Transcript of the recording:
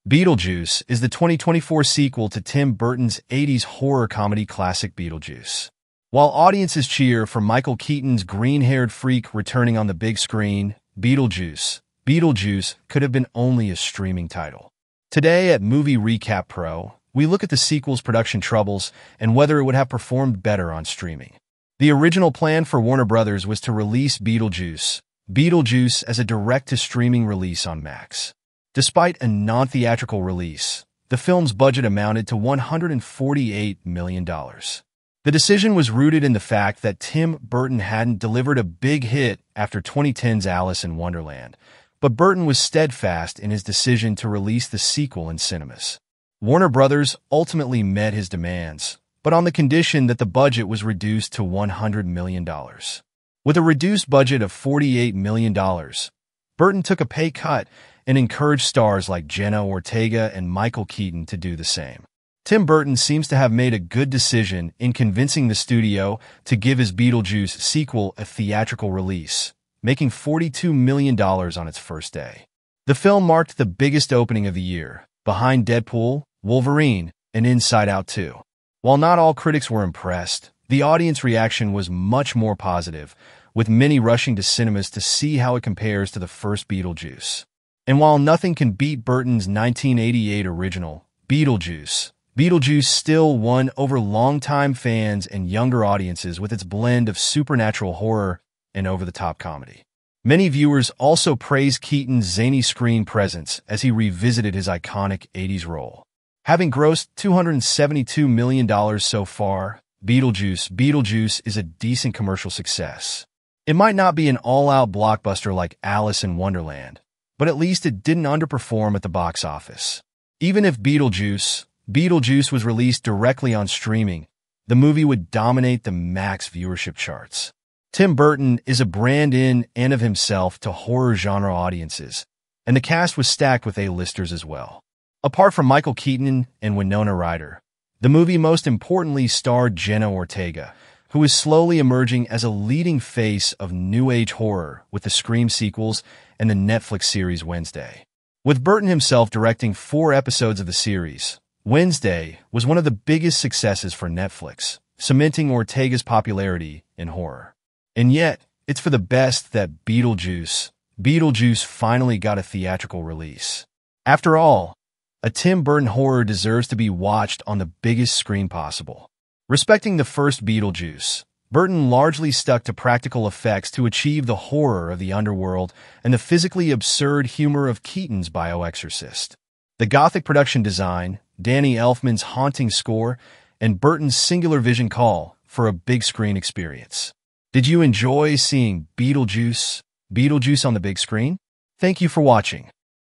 Beetlejuice is the 2024 sequel to Tim Burton's 80s horror comedy classic Beetlejuice. While audiences cheer for Michael Keaton's green-haired freak returning on the big screen, Beetlejuice could have been only a streaming title. Today at Movie Recap Pro, we look at the sequel's production troubles and whether it would have performed better on streaming. The original plan for Warner Brothers was to release Beetlejuice as a direct-to-streaming release on Max. Despite a non-theatrical release, the film's budget amounted to $148 million. The decision was rooted in the fact that Tim Burton hadn't delivered a big hit after 2010's Alice in Wonderland, but Burton was steadfast in his decision to release the sequel in cinemas. Warner Brothers ultimately met his demands, but on the condition that the budget was reduced to $100 million. With a reduced budget of $48 million, Burton took a pay cut and encouraged stars like Jenna Ortega and Michael Keaton to do the same. Tim Burton seems to have made a good decision in convincing the studio to give his Beetlejuice sequel a theatrical release, making $42 million on its first day. The film marked the biggest opening of the year, behind Deadpool, Wolverine, and Inside Out 2. While not all critics were impressed, the audience reaction was much more positive, with many rushing to cinemas to see how it compares to the first Beetlejuice. And while nothing can beat Burton's 1988 original, Beetlejuice still won over longtime fans and younger audiences with its blend of supernatural horror and over-the-top comedy. Many viewers also praised Keaton's zany screen presence as he revisited his iconic 80s role. Having grossed $272 million so far, Beetlejuice is a decent commercial success. It might not be an all-out blockbuster like Alice in Wonderland, but at least it didn't underperform at the box office. Even if Beetlejuice was released directly on streaming, the movie would dominate the Max viewership charts. Tim Burton is a brand in and of himself to horror genre audiences, and the cast was stacked with A-listers as well. Apart from Michael Keaton and Winona Ryder, the movie most importantly starred Jenna Ortega, who is slowly emerging as a leading face of new age horror with the Scream sequels and the Netflix series Wednesday. With Burton himself directing 4 episodes of the series, Wednesday was one of the biggest successes for Netflix, cementing Ortega's popularity in horror. And yet, it's for the best that Beetlejuice finally got a theatrical release. After all, a Tim Burton horror deserves to be watched on the biggest screen possible. Respecting the first Beetlejuice, Burton largely stuck to practical effects to achieve the horror of the underworld and the physically absurd humor of Keaton's bioexorcist. The gothic production design, Danny Elfman's haunting score, and Burton's singular vision call for a big screen experience. Did you enjoy seeing Beetlejuice on the big screen? Thank you for watching.